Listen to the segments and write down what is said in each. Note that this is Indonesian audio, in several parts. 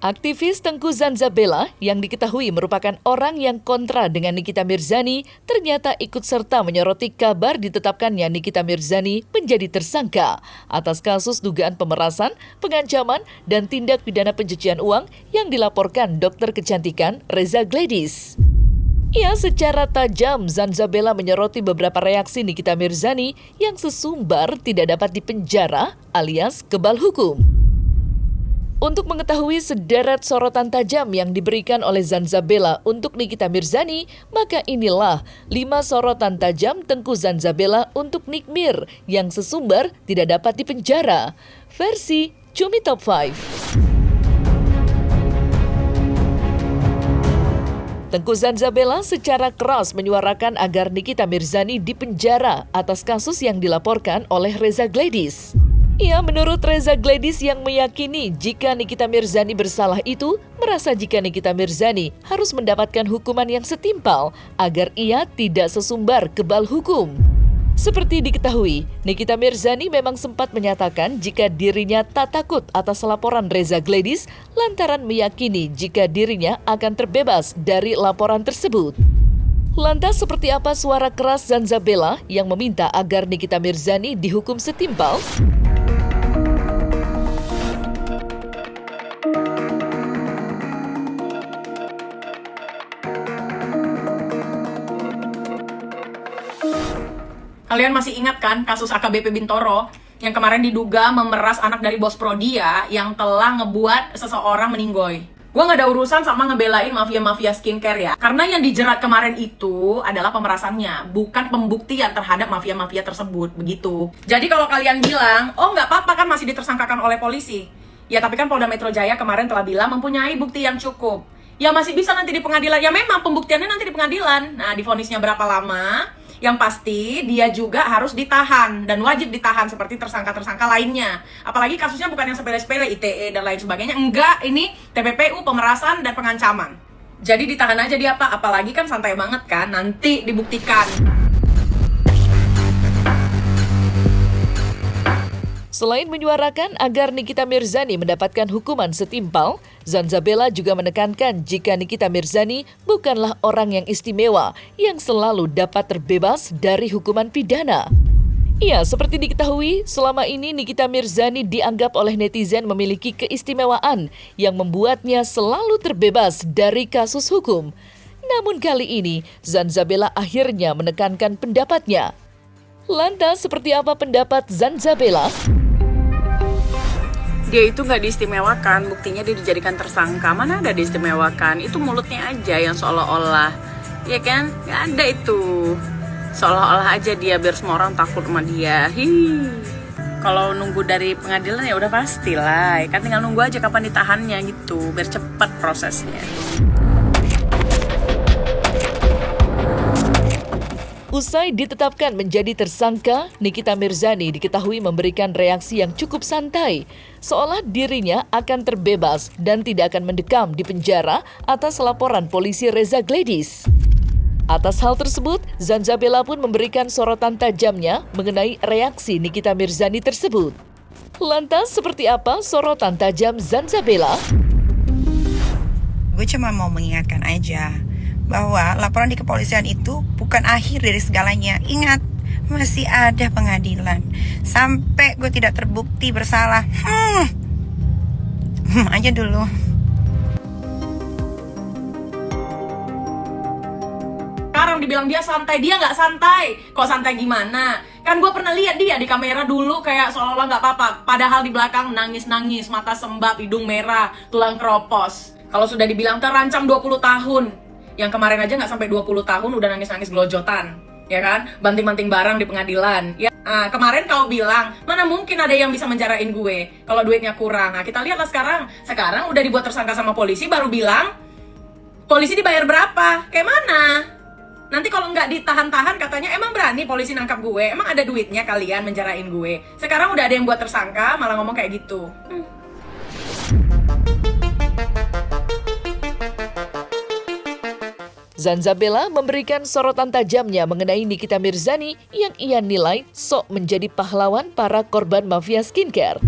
Aktivis Tengku Zanzabela yang diketahui merupakan orang yang kontra dengan Nikita Mirzani ternyata ikut serta menyoroti kabar ditetapkannya Nikita Mirzani menjadi tersangka atas kasus dugaan pemerasan, pengancaman, dan tindak pidana pencucian uang yang dilaporkan dokter kecantikan Reza Gladys. Ia secara tajam Zanzabela menyoroti beberapa reaksi Nikita Mirzani yang sesumbar tidak dapat dipenjara alias kebal hukum. Untuk mengetahui sederet sorotan tajam yang diberikan oleh Zanzabela untuk Nikita Mirzani, maka inilah 5 sorotan tajam Tengku Zanzabela untuk Nikmir yang sesumbar tidak dapat dipenjara. Versi Cumi Top 5. Tengku Zanzabela secara keras menyuarakan agar Nikita Mirzani dipenjara atas kasus yang dilaporkan oleh Reza Gladys. Menurut Reza Gladys yang meyakini jika Nikita Mirzani bersalah itu, merasa jika Nikita Mirzani harus mendapatkan hukuman yang setimpal agar ia tidak sesumbar kebal hukum. Seperti diketahui, Nikita Mirzani memang sempat menyatakan jika dirinya tak takut atas laporan Reza Gladys lantaran meyakini jika dirinya akan terbebas dari laporan tersebut. Lantas seperti apa suara keras Zanzabela yang meminta agar Nikita Mirzani dihukum setimpal? Kalian masih ingat kan kasus AKBP Bintoro yang kemarin diduga memeras anak dari bos Prodia yang telah ngebuat seseorang meninggoy? Gue gak ada urusan sama ngebelain mafia-mafia skincare ya. Karena yang dijerat kemarin itu adalah pemerasannya, bukan pembuktian terhadap mafia-mafia tersebut, begitu. Jadi kalau kalian bilang, oh gak apa-apa kan masih ditersangkakan oleh polisi. Ya tapi kan Polda Metro Jaya kemarin telah bilang mempunyai bukti yang cukup. Ya masih bisa nanti di pengadilan, ya memang pembuktiannya nanti di pengadilan. Nah divonisnya berapa lama? Yang pasti dia juga harus ditahan dan wajib ditahan seperti tersangka-tersangka lainnya. Apalagi kasusnya bukan yang sepele-sepele, ITE dan lain sebagainya. Enggak, ini TPPU, pemerasan dan pengancaman. Jadi ditahan aja dia Pak, apalagi kan santai banget kan, nanti dibuktikan. Selain menyuarakan agar Nikita Mirzani mendapatkan hukuman setimpal, Zanzabela juga menekankan jika Nikita Mirzani bukanlah orang yang istimewa yang selalu dapat terbebas dari hukuman pidana. Seperti diketahui, selama ini Nikita Mirzani dianggap oleh netizen memiliki keistimewaan yang membuatnya selalu terbebas dari kasus hukum. Namun kali ini, Zanzabela akhirnya menekankan pendapatnya. Lantas, seperti apa pendapat Zanzabela? Dia itu nggak diistimewakan, buktinya dia dijadikan tersangka. Mana ada diistimewakan? Itu mulutnya aja yang seolah-olah, ya kan? Nggak ada itu. Seolah-olah aja dia biar semua orang takut sama dia. Kalau nunggu dari pengadilan ya udah pastilah, kan tinggal nunggu aja kapan ditahannya gitu, biar cepat prosesnya. Usai ditetapkan menjadi tersangka, Nikita Mirzani diketahui memberikan reaksi yang cukup santai, seolah dirinya akan terbebas dan tidak akan mendekam di penjara atas laporan polisi Reza Gladys. Atas hal tersebut, Zanzabela pun memberikan sorotan tajamnya mengenai reaksi Nikita Mirzani tersebut. Lantas, seperti apa sorotan tajam Zanzabela? Gue cuma mau mengingatkan aja bahwa laporan di kepolisian itu bukan akhir dari segalanya. Ingat, masih ada pengadilan. Sampai gue tidak terbukti bersalah. Aja dulu. Sekarang dibilang dia santai, dia nggak santai. Kok santai gimana? Kan gue pernah lihat dia di kamera dulu kayak seolah-olah nggak apa-apa. Padahal di belakang nangis-nangis, mata sembab, hidung merah, tulang keropos. Kalau sudah dibilang terancam 20 tahun. Yang kemarin aja nggak sampai 20 tahun udah nangis-nangis gelojotan, ya kan? Banting-banting barang di pengadilan. Ya, kemarin kau bilang, mana mungkin ada yang bisa menjarain gue kalau duitnya kurang. Nah, kita lihatlah sekarang udah dibuat tersangka sama polisi, baru bilang, polisi dibayar berapa? Kayak mana? Nanti kalau nggak ditahan-tahan katanya, emang berani polisi nangkap gue? Emang ada duitnya kalian menjarain gue? Sekarang udah ada yang buat tersangka, malah ngomong kayak gitu. Zanzabela memberikan sorotan tajamnya mengenai Nikita Mirzani yang ia nilai sok menjadi pahlawan para korban mafia skincare.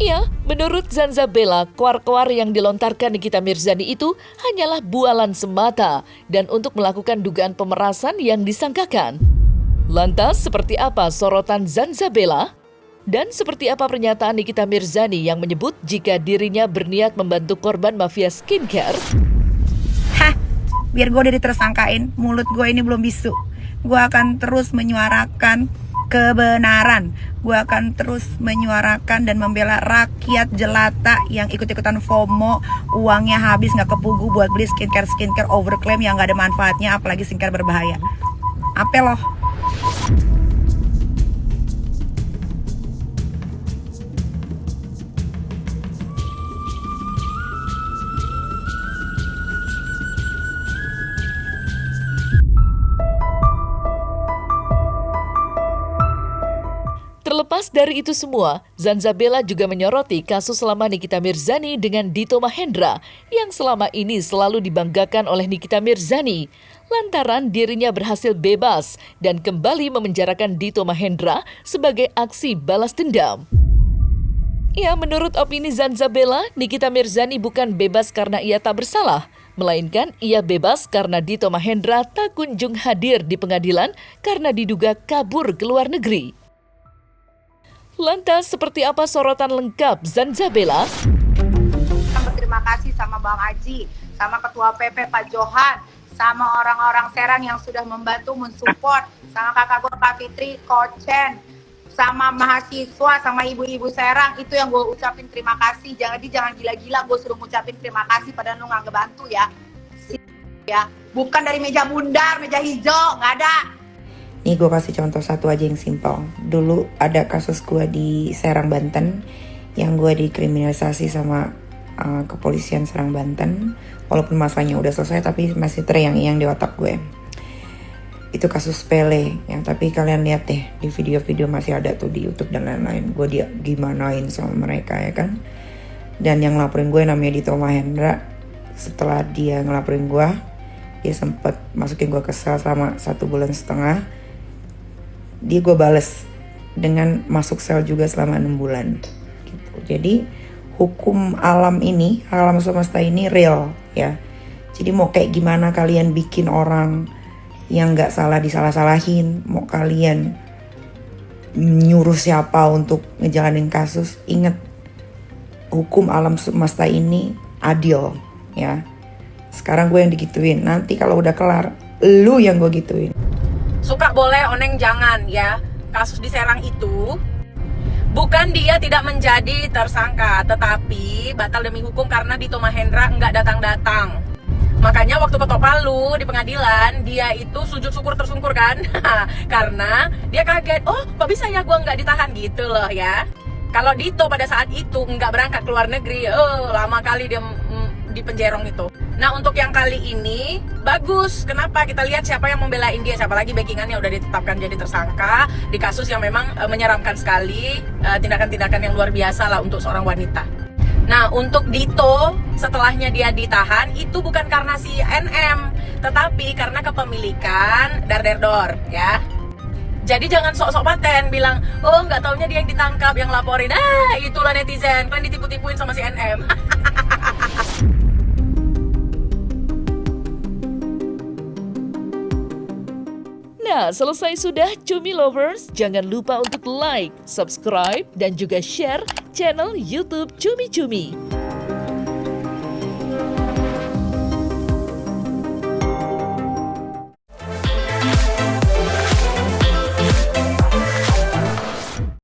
Ya, menurut Zanzabella, koar-koar yang dilontarkan Nikita Mirzani itu hanyalah bualan semata dan untuk melakukan dugaan pemerasan yang disangkakan. Lantas, seperti apa sorotan Zanzabella? Dan seperti apa pernyataan Nikita Mirzani yang menyebut jika dirinya berniat membantu korban mafia skincare? Hah, biar gue udah ditersangkain, mulut gue ini belum bisu. Gue akan terus menyuarakan kebenaran. Gue akan terus menyuarakan dan membela rakyat jelata yang ikut-ikutan FOMO, uangnya habis gak kepugu buat beli skincare overclaim yang gak ada manfaatnya, apalagi skincare berbahaya. Apa loh? Terlepas dari itu semua, Zanzabella juga menyoroti kasus lama Nikita Mirzani dengan Dito Mahendra yang selama ini selalu dibanggakan oleh Nikita Mirzani lantaran dirinya berhasil bebas dan kembali memenjarakan Dito Mahendra sebagai aksi balas dendam. Ya, menurut opini Zanzabella, Nikita Mirzani bukan bebas karena ia tak bersalah, melainkan ia bebas karena Dito Mahendra tak kunjung hadir di pengadilan karena diduga kabur ke luar negeri. Lantas, seperti apa sorotan lengkap Zanzabella? Berterima kasih sama Bang Aji, sama Ketua PP Pak Johan, sama orang-orang Serang yang sudah membantu mensupport, sama kakak gue Kak Fitri, Kochen, sama mahasiswa, sama ibu-ibu Serang. Itu yang gue ucapin terima kasih. Jangan gila-gila gue suruh ngucapin terima kasih pada lu nggak ngebantu ya. Ya, bukan dari meja bundar, meja hijau, nggak ada. Nih gue kasih contoh satu aja yang simpel. Dulu ada kasus gue di Serang, Banten, yang gue dikriminalisasi sama kepolisian Serang, Banten. Walaupun masalahnya udah selesai, tapi masih terngiang-ngiang di otak gue. Itu kasus sepele, yang tapi kalian lihat deh di video-video masih ada tuh di YouTube dan lain-lain. Gue dia gimanain sama mereka ya kan. Dan yang ngelaporin gue namanya Dito Mahendra. Setelah dia ngelaporin gue, dia sempet masukin gue ke sel selama 1,5 bulan. Dia gue bales dengan masuk sel juga selama 6 bulan gitu. Jadi hukum alam ini, alam semesta ini real ya. Jadi mau kayak gimana kalian bikin orang yang gak salah disalah-salahin, mau kalian nyuruh siapa untuk ngejalanin kasus, ingat hukum alam semesta ini adil ya. Sekarang gue yang digituin, nanti kalau udah kelar lu yang gue gituin. Suka boleh, oneng jangan ya. Kasus di Serang itu bukan dia tidak menjadi tersangka, tetapi batal demi hukum karena Dito Mahendra nggak datang-datang. Makanya waktu ketok palu di pengadilan, dia itu sujud syukur tersungkur kan. Karena dia kaget, oh kok bisa ya gue nggak ditahan gitu loh ya. Kalau Dito pada saat itu nggak berangkat ke luar negeri, lama kali dia di penjerong itu. Nah untuk yang kali ini bagus. Kenapa? Kita lihat siapa yang membelain dia, siapa lagi backingannya udah ditetapkan jadi tersangka di kasus yang memang menyeramkan sekali, tindakan-tindakan yang luar biasa lah untuk seorang wanita. Nah untuk Dito setelahnya dia ditahan itu bukan karena si NM, tetapi karena kepemilikan dar-der-dor ya. Jadi jangan sok-sok paten bilang, oh nggak taunya dia yang ditangkap, yang laporin. Itulah netizen, kalian ditipu-tipuin sama si NM. Nah, selesai sudah Cumi Lovers. Jangan lupa untuk like, subscribe, dan juga share channel YouTube Cumi Cumi.